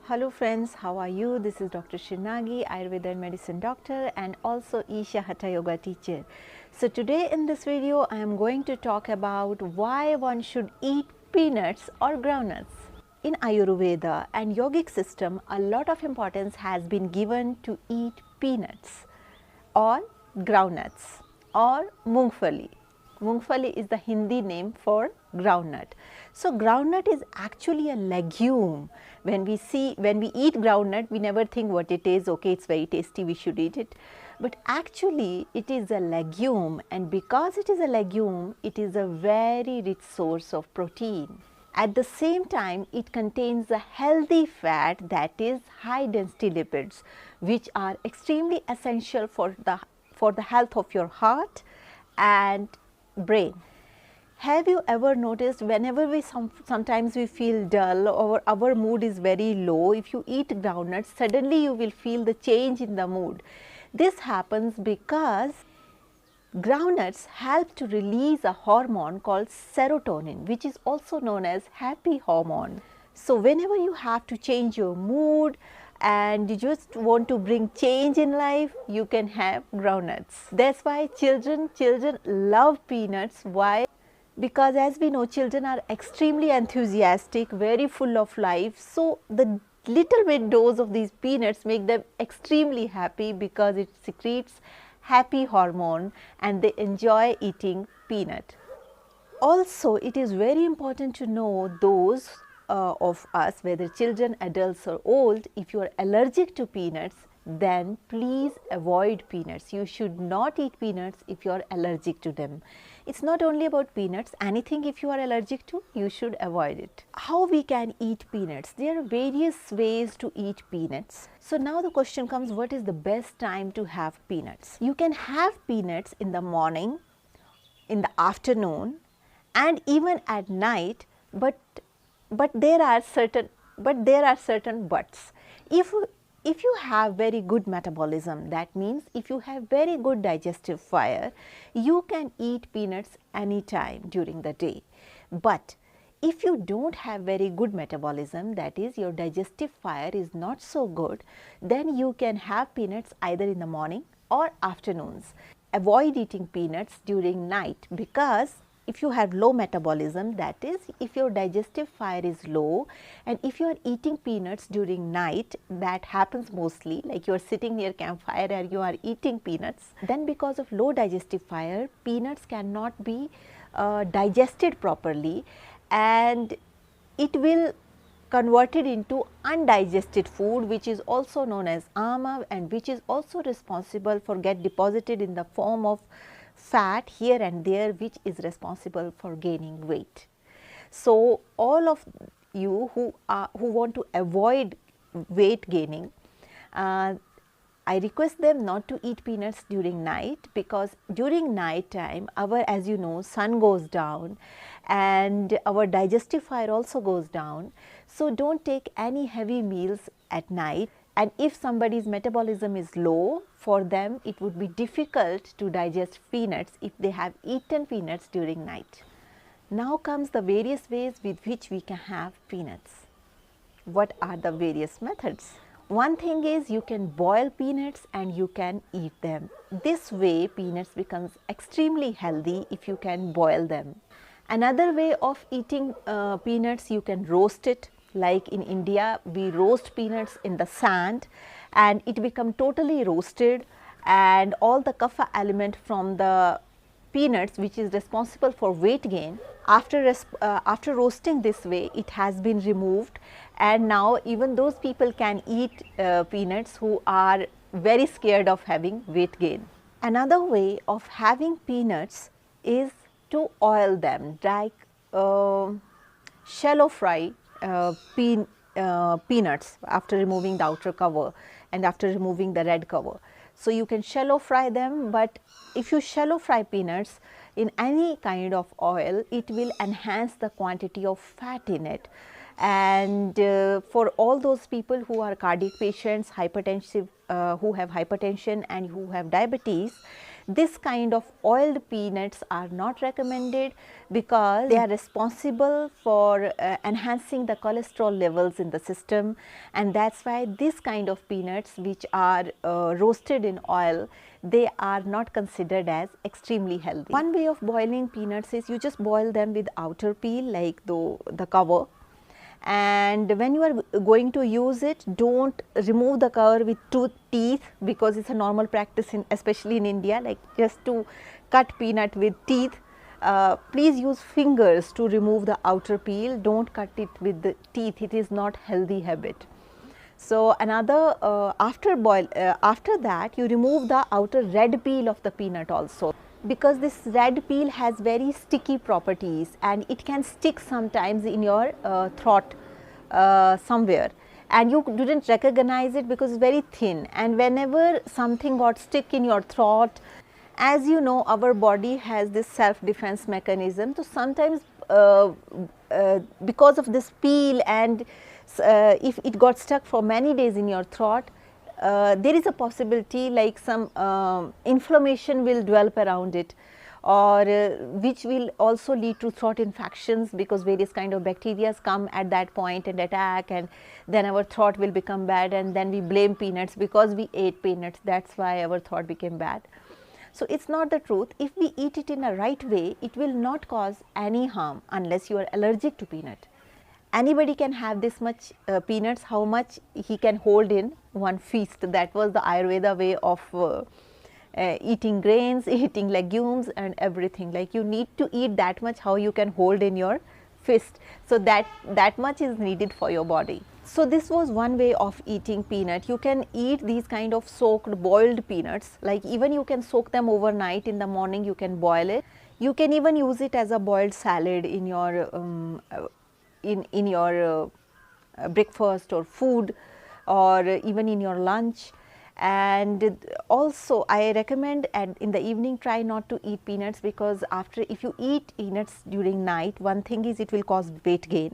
Hello friends, how are you? This is Dr. Sri Nagi, Ayurveda and Medicine Doctor and also Isha Hatha Yoga teacher. So today in this video I am going to talk about why one should eat peanuts or groundnuts. In Ayurveda and yogic system, a lot of importance has been given to eat peanuts or groundnuts or mungfali. Mungfali is the Hindi name for groundnut. So groundnut is actually a legume. When we eat groundnut, we never think what it is. Okay, it's very tasty, we should eat it. But actually it is a legume, and because it is a legume, it is a very rich source of protein. At the same time, it contains a healthy fat, that is high density lipids, which are extremely essential for the health of your heart and brain. Have you ever noticed whenever sometimes we feel dull or our mood is very low, if you eat groundnuts, suddenly you will feel the change in the mood. This happens because groundnuts help to release a hormone called serotonin, which is also known as happy hormone. So whenever you have to change your mood and you just want to bring change in life, you can have groundnuts. That's why children love peanuts. Why? Because as we know, children are extremely enthusiastic, very full of life. So the little bit dose of these peanuts make them extremely happy because it secretes happy hormone and they enjoy eating peanut. Also, it is very important to know those of us, whether children, adults or old, if you are allergic to peanuts, then please avoid peanuts. You should not eat peanuts if you are allergic to them. It's not only about peanuts, anything if you are allergic to, you should avoid it. How we can eat peanuts? There are various ways to eat peanuts. So now the question comes, what is the best time to have peanuts? You can have peanuts in the morning, in the afternoon and even at night, but there are certain buts. If you have very good metabolism, that means if you have very good digestive fire, you can eat peanuts anytime during the day. But if you don't have very good metabolism, that is your digestive fire is not so good, then you can have peanuts either in the morning or afternoons. Avoid eating peanuts during night, because if you have low metabolism, that is if your digestive fire is low, and if you are eating peanuts during night, that happens mostly, like you are sitting near campfire and you are eating peanuts, then because of low digestive fire, peanuts cannot be digested properly and it will converted into undigested food, which is also known as ama, and which is also responsible for get deposited in the form of fat here and there, which is responsible for gaining weight. So all of you who want to avoid weight gaining, I request them not to eat peanuts during night, because during night time as you know, sun goes down and our digestive fire also goes down. So don't take any heavy meals at night. And if somebody's metabolism is low, for them it would be difficult to digest peanuts if they have eaten peanuts during night. Now comes the various ways with which we can have peanuts. What are the various methods? One thing is, you can boil peanuts and you can eat them. This way peanuts becomes extremely healthy if you can boil them. Another way of eating peanuts, you can roast it. Like in India, we roast peanuts in the sand and it becomes totally roasted, and all the kapha element from the peanuts, which is responsible for weight gain, after roasting this way, it has been removed, and now even those people can eat peanuts who are very scared of having weight gain. Another way of having peanuts is to oil them, like shallow fry peanuts after removing the outer cover and after removing the red cover. So you can shallow fry them, but if you shallow fry peanuts in any kind of oil, it will enhance the quantity of fat in it. And for all those people who are cardiac patients, hypertensive, who have hypertension and who have diabetes, This kind of oiled peanuts are not recommended because they are responsible for enhancing the cholesterol levels in the system, and that's why this kind of peanuts which are roasted in oil, they are not considered as extremely healthy. One way of boiling peanuts is you just boil them with outer peel, like the cover, and when you are going to use it, don't remove the cover with teeth, because it's a normal practice especially in India, like just to cut peanut with teeth. Please use fingers to remove the outer peel, don't cut it with the teeth, it is not healthy habit. So another after that you remove the outer red peel of the peanut also, because this red peel has very sticky properties and it can stick sometimes in your throat somewhere, and you didn't recognize it because it's very thin, and whenever something got stick in your throat, as you know, our body has this self defense mechanism. So sometimes because of this peel, and if it got stuck for many days in your throat, there is a possibility like some inflammation will develop around it, or which will also lead to throat infections, because various kind of bacteria come at that point and attack, and then our throat will become bad, and then we blame peanuts because we ate peanuts, that's why our throat became bad. So it's not the truth. If we eat it in a right way, it will not cause any harm unless you are allergic to peanut. Anybody can have this much peanuts, how much he can hold in one feast. That was the Ayurveda way of eating grains, eating legumes and everything. Like you need to eat that much how you can hold in your fist. So that much is needed for your body. So this was one way of eating peanut. You can eat these kind of soaked boiled peanuts, like even you can soak them overnight, in the morning you can boil it. You can even use it as a boiled salad in your breakfast or food, or even in your lunch. And also I recommend in the evening try not to eat peanuts, because if you eat peanuts during night, one thing is it will cause weight gain.